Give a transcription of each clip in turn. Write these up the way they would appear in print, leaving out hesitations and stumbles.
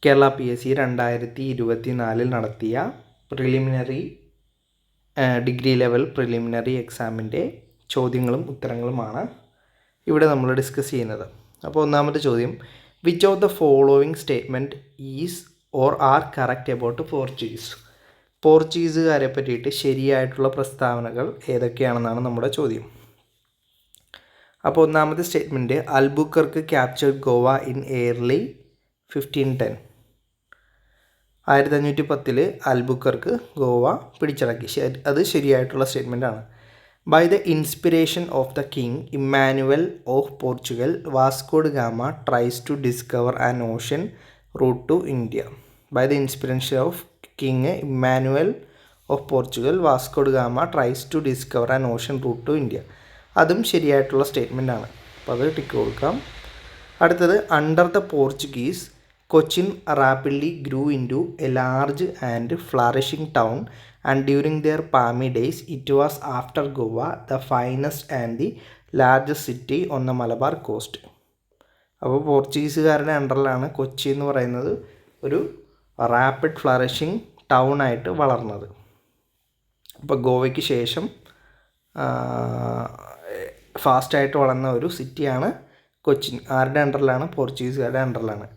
Kerala PSC 2024 നടത്തിയ preliminary degree level preliminary എക്സാമിൻ്റെ ചോദ്യങ്ങളും ഉത്തരങ്ങളുമാണ് ഇവിടെ നമ്മൾ ഡിസ്കസ് ചെയ്യുന്നത്. അപ്പോൾ ഒന്നാമത്തെ ചോദ്യം, which of the following statement is or are correct about Portuguese? പോർച്ചുഗീസുകാരെ പറ്റിയിട്ട് ശരിയായിട്ടുള്ള പ്രസ്താവനകൾ ഏതൊക്കെയാണെന്നാണ് നമ്മുടെ ചോദ്യം. അപ്പോൾ ഒന്നാമത്തെ statement, Albuquerque captured Goa in early 1510. 1510 Albuquerque Goa പിടിച്ചടക്കി. അത് ശരിയായിട്ടുള്ള സ്റ്റേറ്റ്മെൻറ്റാണ്. By the inspiration of the king Emmanuel of Portugal, Vasco da Gama tries to discover an ocean route to India. By the inspiration of king Emmanuel of Portugal, Vasco da Gama tries to discover an ocean route to India. അതും ശരിയായിട്ടുള്ള സ്റ്റേറ്റ്മെൻറ്റാണ്. അപ്പോൾ അത് tick കൊടുക്കാം. അടുത്തത്, under the Portuguese Cochin rapidly grew into a large and flourishing town and during their palmy days it was after Goa the finest and the largest city on the Malabar coast. അപ്പോൾ പോർച്ചുഗീസുകാരുടെ അണ്ടറിലാണ് കൊച്ചി എന്ന് പറയുന്നത് ഒരു റാപ്പിഡ് ഫ്ലറിഷിംഗ് ടൗൺ ആയിട്ട് വളർന്നത്. അപ്പോൾ ഗോവയ്ക്ക് ശേഷം ഫാസ്റ്റായിട്ട് വളർന്ന ഒരു സിറ്റിയാണ് കൊച്ചിൻ. ആരുടെ അണ്ടറിലാണ്? പോർച്ചുഗീസുകാരുടെ അണ്ടറിലാണ്.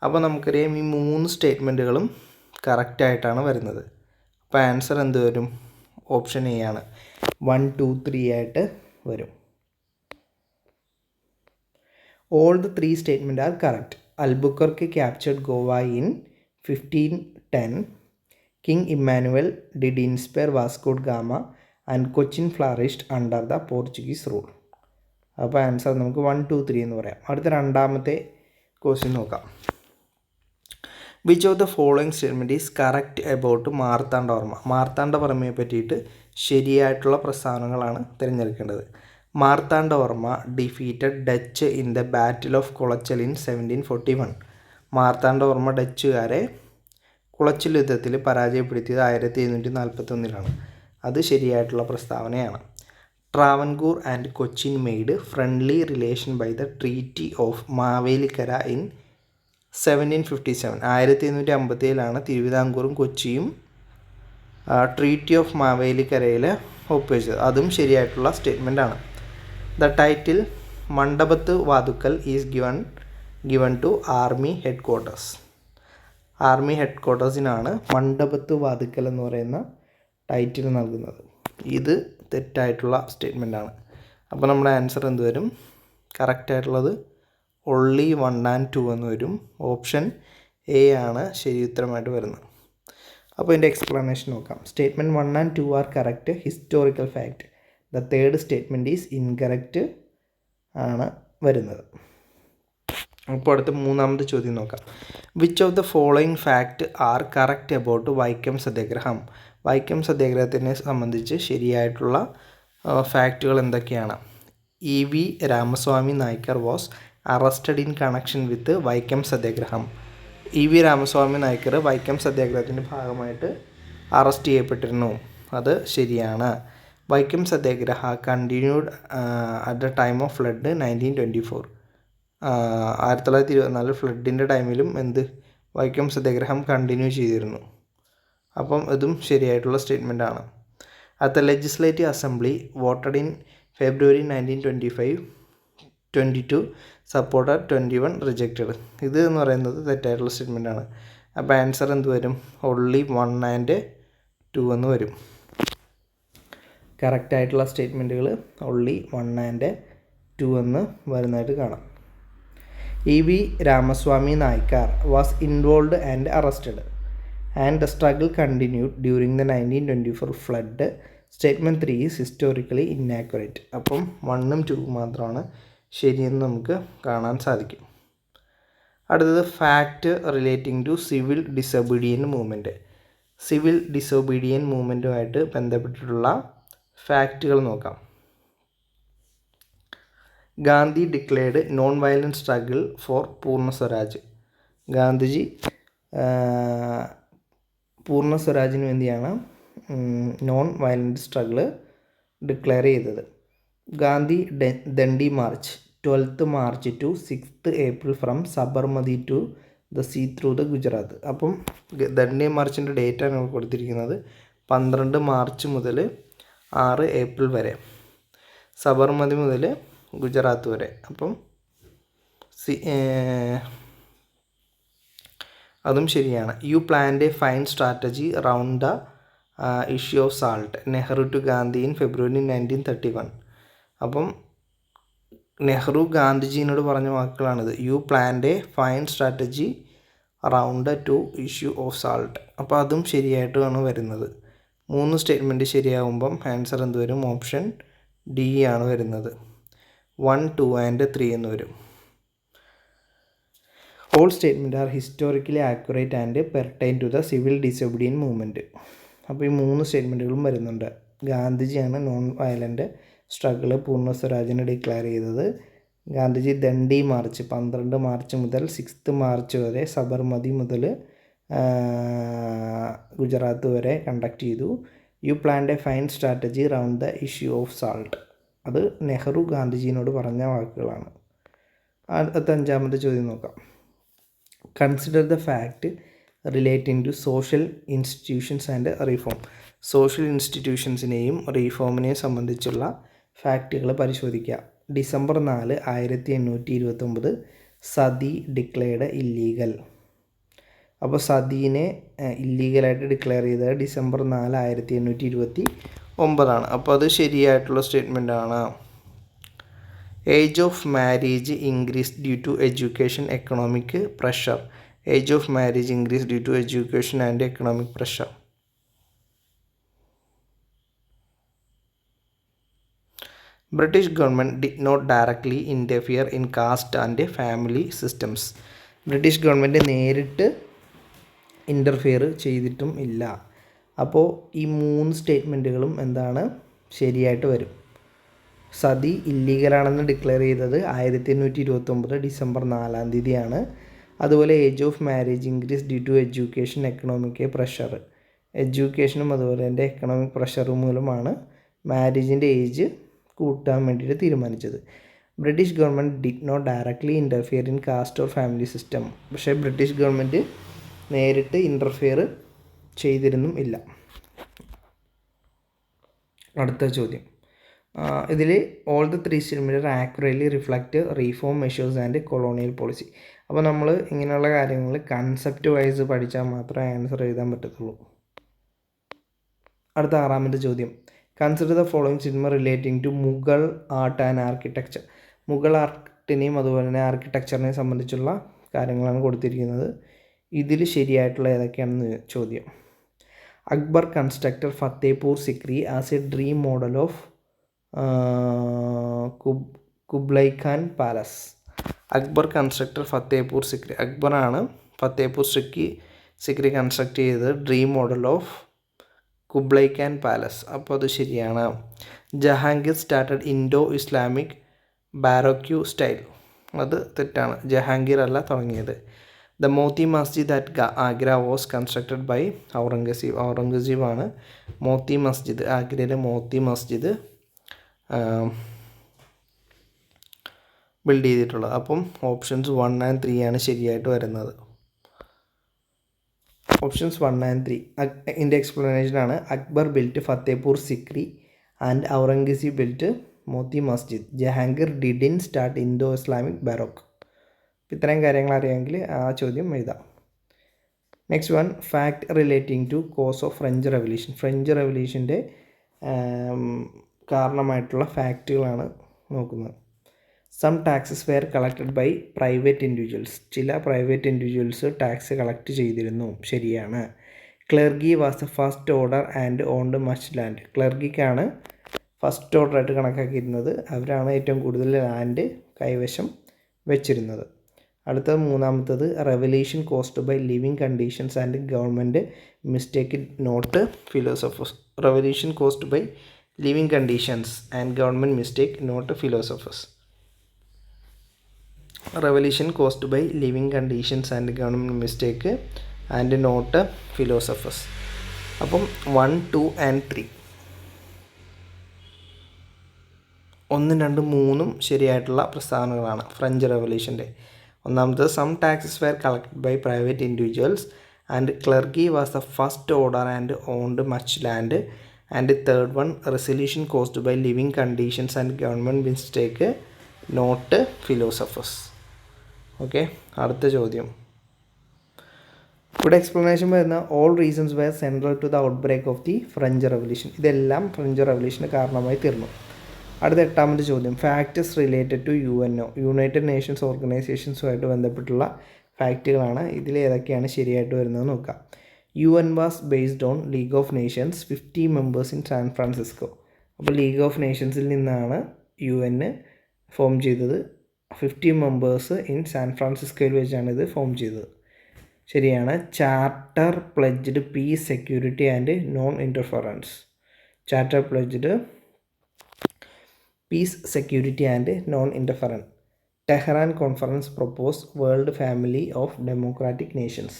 അപ്പോൾ നമുക്കറിയാം ഈ 3 സ്റ്റേറ്റ്മെൻറ്റുകളും കറക്റ്റായിട്ടാണ് വരുന്നത്. അപ്പോൾ ആൻസർ എന്ത് വരും? ഓപ്ഷൻ എ ആണ്. 1, 2, 3 ആയിട്ട് വരും. All the 3 statement are correct. Albuquerque captured Goa in 1510. King Emmanuel did inspire Vasco da Gama and Cochin flourished under the Portuguese rule. അപ്പോൾ ആൻസർ നമുക്ക് 1, 2, 3 എന്ന് പറയാം. അടുത്ത രണ്ടാമത്തെ ക്വസ്റ്റ്യൻ നോക്കാം. Which of the following statement is correct about Marthanda Varma? മാർത്താണ്ഡവർമ്മയെ പറ്റിയിട്ട് ശരിയായിട്ടുള്ള പ്രസ്താവനകളാണ് തിരഞ്ഞെടുക്കേണ്ടത്. Marthanda Varma defeated Dutch in the battle of Kulachal in 1741. മാർത്താണ്ഡവർമ്മ ഡച്ചുകാരെ കുളച്ചിൽ യുദ്ധത്തിൽ പരാജയപ്പെടുത്തിയത് 1741. അത് ശരിയായിട്ടുള്ള പ്രസ്താവനയാണ്. Travancore and Cochin made friendly relation by the treaty of Mavelikkara in 1757. 1757 തിരുവിതാംകൂറും കൊച്ചിയും ട്രീറ്റി ഓഫ് മാവേലിക്കരയിൽ ഒപ്പുവെച്ചത്. അതും ശരിയായിട്ടുള്ള സ്റ്റേറ്റ്മെൻറ്റാണ്. The title Mandapathu Vathukkal is given to army head quarters. Army head ക്വാർട്ടേഴ്സിനാണ് മണ്ഡപത്ത് വാതുക്കൽ എന്ന് പറയുന്ന ടൈറ്റിൽ നൽകുന്നത്. ഇത് തെറ്റായിട്ടുള്ള സ്റ്റേറ്റ്മെൻറ്റാണ്. അപ്പോൾ നമ്മുടെ ആൻസർ എന്ത് വരും? കറക്റ്റായിട്ടുള്ളത് only 1 and 2 എന്ന് വരും. ഓപ്ഷൻ എ ആണ് ശരി ഉത്തരമായിട്ട് വരുന്നത്. അപ്പോൾ ഇതിൻ്റെ എക്സ്പ്ലനേഷൻ നോക്കാം. Statement 1 and 2 are correct historical fact. The third statement is incorrect ആണ് വരുന്നത്. അപ്പോൾ അടുത്ത മൂന്നാമത്തെ ചോദ്യം നോക്കാം. Which of the following fact are correct about Vaikom സത്യാഗ്രഹം? വൈക്കം സത്യാഗ്രഹത്തിനെ സംബന്ധിച്ച് ശരിയായിട്ടുള്ള ഫാക്റ്റുകൾ എന്തൊക്കെയാണ്? EV Ramaswamy Naicker was arrested in connection with Vaikom സത്യാഗ്രഹം. EV രാമസ്വാമി നായ്ക്കർ വൈക്കം സത്യാഗ്രഹത്തിൻ്റെ ഭാഗമായിട്ട് അറസ്റ്റ് ചെയ്യപ്പെട്ടിരുന്നു. അത് ശരിയാണ്. Vaikom Satyagraha continued at the time of flood 1924. 1924 ഫ്ലഡിൻ്റെ ടൈമിലും വൈക്കം സത്യാഗ്രഹം കണ്ടിന്യൂ ചെയ്തിരുന്നു. അപ്പം ഇതും ശരിയായിട്ടുള്ള സ്റ്റേറ്റ്മെൻറ്റാണ്. At the legislative assembly voted in February 1922 supported 21 rejected. ഇത് എന്ന് പറയുന്നത് തെറ്റായിട്ടുള്ള സ്റ്റേറ്റ്മെൻറ്റാണ്. അപ്പോൾ ആൻസർ എന്ത് വരും? only 1 and 2 എന്ന് വരും. കറക്റ്റായിട്ടുള്ള സ്റ്റേറ്റ്മെൻറ്റുകൾ only 1 and 2 എന്ന് വരുന്നതായിട്ട് കാണാം. EV Ramaswamy Naicker was involved and arrested and the struggle continued during the 1924 flood. Statement 3 is historically inaccurate. അപ്പം 1ഉം 2ഉം മാത്രമാണ് ശരിയെന്ന് നമുക്ക് കാണാൻ സാധിക്കും. അടുത്തത് fact relating to civil disobedient movement. Civil disobedient മൂവ്മെൻറ്റുമായിട്ട് ബന്ധപ്പെട്ടിട്ടുള്ള ഫാക്റ്റുകൾ നോക്കാം. Gandhi declared non violent struggle for Purna Swaraj. Gandhiji പൂർണ്ണ സ്വരാജിന് വേണ്ടിയാണ് നോൺ വയലൻറ്റ് സ്ട്രഗിൾ ഡിക്ലെയർ ചെയ്തത്. Gandhi Dandi march 12th March to 6th April from Sabarmati to the sea through the Gujarat. അപ്പം ദണ്ഡി മാർച്ചിൻ്റെ ഡേറ്റാണ് നമുക്ക് കൊടുത്തിരിക്കുന്നത് 12 മാർച്ച് മുതൽ 6 ഏപ്രിൽ വരെ, സബർമതി മുതൽ ഗുജറാത്ത് വരെ. അപ്പം അതും ശരിയാണ്. You planned a fine strategy round the issue of salt, Nehru to Gandhi in February 1931. അപ്പം നെഹ്റു ഗാന്ധിജീനോട് പറഞ്ഞ വാക്കുകളാണിത്. You planned a fine strategy round to issue of salt. അപ്പോൾ അതും ശരിയായിട്ടാണ് വരുന്നത്. 3 സ്റ്റേറ്റ്മെൻറ്റ് ശരിയാകുമ്പം ആൻസർ എന്ത് വരും? ഓപ്ഷൻ ഡി ആണ് വരുന്നത്. 1, 2 ആൻഡ് 3 എന്ന് വരും. All statement are historically accurate and pertain to the civil disobedient movement. അപ്പോൾ ഈ 3 സ്റ്റേറ്റ്മെൻറ്റുകളും വരുന്നുണ്ട്. ഗാന്ധിജിയാണ് നോൺ വയലൻ്റ് സ്ട്രഗിള് പൂർണ്ണ സ്വരാജിനെ ഡിക്ലെയർ ചെയ്തത്. ഗാന്ധിജി ദണ്ഡി മാർച്ച് 12 മാർച്ച് മുതൽ 6 മാർച്ച് വരെ സബർമതി മുതൽ ഗുജറാത്ത് വരെ കണ്ടക്ട് ചെയ്തു. You planned a fine strategy round the issue of salt. അത് നെഹ്റു ഗാന്ധിജീനോട് പറഞ്ഞ വാക്കുകളാണ്. അടുത്ത 5ാമത്തെ ചോദ്യം നോക്കാം. Consider the fact relating to social institutions and reform. Social ഇൻസ്റ്റിറ്റ്യൂഷൻസിനെയും റീഫോമിനെയും സംബന്ധിച്ചുള്ള ഫാക്റ്റുകൾ പരിശോധിക്കുക. December 4, 1829 sati declared illegal. അപ്പോൾ സതീനെ ഇല്ലീഗലായിട്ട് ഡിക്ലെയർ ചെയ്തത് ഡിസംബർ 4, 1829. അപ്പോൾ അത് ശരിയായിട്ടുള്ള സ്റ്റേറ്റ്മെൻ്റ് ആണ്. Age of marriage increase due to education economic pressure. Age of marriage increase due to education and economic pressure. British government did not directly interfere in caste and family systems. British government നേരിട്ട് interfere ചെയ്തിട്ടും ഇല്ല. അപ്പോൾ ഈ 3 സ്റ്റേറ്റ്മെൻറ്റുകളും എന്താണ്? ശരിയായിട്ട് വരും. Sati ഇല്ലീഗലാണെന്ന് declare ചെയ്തത് 1829 December 4 അതുപോലെ age of marriage increase due to education economic pressure. എഡ്യൂക്കേഷനും അതുപോലെ എൻ്റെ എക്കണോമിക് പ്രഷറും മൂലമാണ് മാരേജിൻ്റെ ഏജ് കൂട്ടാൻ വേണ്ടിയിട്ട് തീരുമാനിച്ചത്. British government did not directly interfere in caste or family system. പക്ഷേ ബ്രിട്ടീഷ് ഗവൺമെൻറ് നേരിട്ട് ഇൻ്റർഫിയർ ചെയ്തിരുന്നും ഇല്ല. അടുത്ത ചോദ്യം. ഇതിൽ all the 3 statement accurately reflect reform measures and colonial policy. അപ്പോൾ നമ്മൾ ഇങ്ങനെയുള്ള കാര്യങ്ങൾ കൺസെപ്റ്റ് വൈസ് പഠിച്ചാൽ മാത്രമേ ആൻസർ എഴുതാൻ പറ്റത്തുള്ളൂ. അടുത്ത 6ാമത്തെ ചോദ്യം. Consider the following statement relating to Mughal art and architecture. Mughal ആർട്ടിനെയും അതുപോലെ തന്നെ ആർക്കിടെക്ചറിനെയും സംബന്ധിച്ചുള്ള കാര്യങ്ങളാണ് കൊടുത്തിരിക്കുന്നത്. ഇതിൽ ശരിയായിട്ടുള്ള ഏതൊക്കെയാണെന്ന് ചോദ്യം. Akbar constructor Fatehpur Sikri as a dream model of Kublai Khan palace. Akbar constructor Fatehpur Sikri. അക്ബറാണ് ഫത്തേപൂർ സിക്രി കൺസ്ട്രക്ട് ചെയ്തത് dream model of Kublai Khan palace. അപ്പോൾ അത് ശരിയാണ്. Jahangir started Indo Islamic baroque style. അത് തെറ്റാണ്. ജഹാംഗീർ അല്ല തുടങ്ങിയത്. The Moti Masjid at Agra was constructed by Aurangzeb. ഔറംഗസീബാണ് മോത്തി മസ്ജിദ്, ആഗ്രയിലെ മോത്തി മസ്ജിദ് ബിൽഡ് ചെയ്തിട്ടുള്ളത്. അപ്പം ഓപ്ഷൻസ് 1 and 3 ആണ് ശരിയായിട്ട് വരുന്നത്. ഓപ്ഷൻസ് 1 and 3 ഇതിൻ്റെ എക്സ്പ്ലനേഷൻ ആണ്. Akbar built Fatehpur Sikri and Aurangzeb built Moti Masjid. Jahangir didn't start Indo Islamic baroque. ഇത്രയും കാര്യങ്ങൾ അറിയാമെങ്കിൽ ആ ചോദ്യം എഴുതാം. Next one, fact relating to cause of French revolution. French റെവല്യൂഷൻ്റെ കാരണമായിട്ടുള്ള ഫാക്റ്റുകളാണ് നോക്കുന്നത്. Some taxes were collected by private individuals. ചില പ്രൈവറ്റ് ഇൻഡിവിജ്വൽസ് ടാക്സ് കളക്ട് ചെയ്തിരുന്നു. ശരിയാണ്. Clergy was the first order and owned much land. ക്ലർഗിക്കാണ് ഫസ്റ്റ് ഓർഡറായിട്ട് കണക്കാക്കിയിരുന്നത്. അവരാണ് ഏറ്റവും കൂടുതൽ ലാൻഡ് കൈവശം വെച്ചിരുന്നത്. അടുത്തത് 3ാമത്തത്, revolution caused by living conditions and government mistake not philosophers. Revolution caused by living conditions and government mistake not philosophers. Revolution caused by living conditions and government mistake and not philosophers. അപ്പം 1, 2 and 3 1, 2, 3 ശരിയായിട്ടുള്ള പ്രസ്താവനകളാണ് French റെവല്യൂഷൻ്റെ. ഒന്നാമത് some taxes were collected by private individuals and clergy was the first order and owned much land and third one resolution caused by living conditions and government mistake not philosophers. Okay, അടുത്ത ചോദ്യം. ഇവിടെ explanation വരുന്ന all reasons were central to the outbreak of the French revolution. ഇതെല്ലാം French റെവല്യൂഷന് കാരണമായി തീർന്നു. അടുത്ത 8ാമത്തെ ചോദ്യം. Facts related to UNO, united nations ഓർഗനൈസേഷൻസുമായിട്ട് ബന്ധപ്പെട്ടുള്ള ഫാക്റ്റുകളാണ്. ഇതിൽ ഏതൊക്കെയാണ് ശരിയായിട്ട് വരുന്നത് നോക്കാം. UN was based on league of Nations, 50 members in San Francisco. അപ്പോൾ ലീഗ് ഓഫ് നേഷൻസിൽ നിന്നാണ് UN ഫോം ചെയ്തത്. 50 മെമ്പേഴ്സ് ഇൻ സാൻ ഫ്രാൻസിസ്കോയിൽ വെച്ചാണ് ഇത് ഫോം ചെയ്തത്. ശരിയാണ്. Charter pledged peace, security and non interference. Charter pledged peace, security and non interference. Tehran conference propose world family of democratic nations.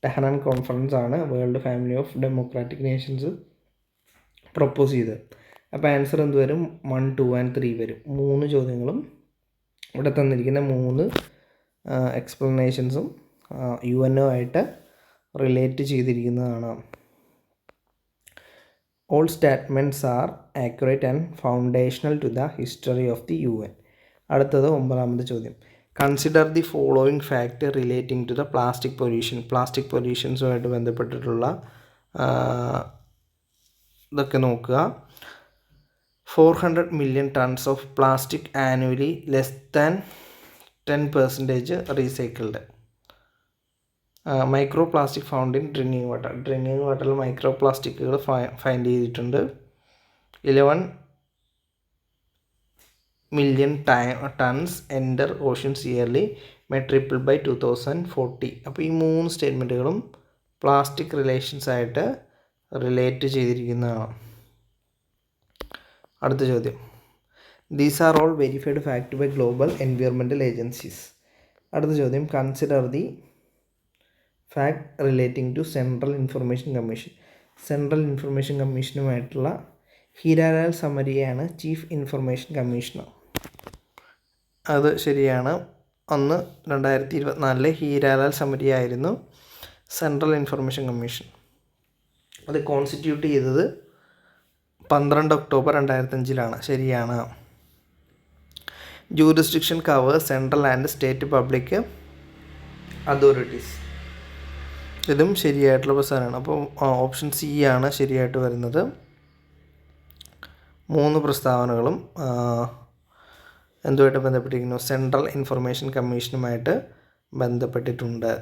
Tehran conference ആണ് world family of democratic nations propose ചെയ്തത്. അപ്പോൾ answer എന്ത് വരും? 1, 2 and 3 വരും. 3 ചോദ്യങ്ങളും ഇവിടെ തന്നിരിക്കുന്ന 3 എക്സ്പ്ലനേഷൻസും UNO ആയിട്ട് റിലേറ്റ് ചെയ്തിരിക്കുന്നതാണ്. All statements are accurate and foundational to the history of the UN. അടുത്തത് 9ാമത്തെ ചോദ്യം. Consider the following fact relating to the plastic pollution. Plastic പൊല്യൂഷൻസുമായിട്ട് ബന്ധപ്പെട്ടിട്ടുള്ള ഇതൊക്കെ നോക്കുക. 400 million tons of plastic annually, less than 10% recycled. Micro plastic found in drinking water. Drinking വാട്ടറിൽ micro പ്ലാസ്റ്റിക്കുകൾ find ചെയ്തിട്ടുണ്ട്. 11 million tons enter oceans yearly, may triple by 2040. അപ്പോൾ ഈ 3 സ്റ്റേറ്റ്മെൻറ്റുകളും പ്ലാസ്റ്റിക് റിലേഷൻസ് ആയിട്ട് റിലേറ്റ് ചെയ്തിരിക്കുന്നതാണ്. അടുത്ത ചോദ്യം. These are all verified fact by global environmental agencies. അടുത്ത ചോദ്യം. Consider the fact relating to central information commission. Central information കമ്മീഷനുമായിട്ടുള്ള ഹീരാലാൽ സമരിയാണ് ചീഫ് ഇൻഫർമേഷൻ കമ്മീഷണർ. അത് ശരിയാണ്. 2024 ഹീരാലാൽ സമരിയായിരുന്നു സെൻട്രൽ ഇൻഫർമേഷൻ കമ്മീഷൻ. അത് കോൺസ്റ്റിറ്റ്യൂട്ട് ചെയ്തത് 12 ഒക്ടോബർ 2005 ശരിയാണ്. Jurisdiction cover central and state public authorities. ഇതും ശരിയായിട്ടുള്ള പ്രസ്ഥാനമാണ്. അപ്പോൾ ഓപ്ഷൻ സി ആണ് ശരിയായിട്ട് വരുന്നത്. 3 പ്രസ്താവനകളും എന്തുമായിട്ട് ബന്ധപ്പെട്ടിരിക്കുന്നു? സെൻട്രൽ ഇൻഫർമേഷൻ കമ്മീഷനുമായിട്ട് ബന്ധപ്പെട്ടിട്ടുണ്ട്.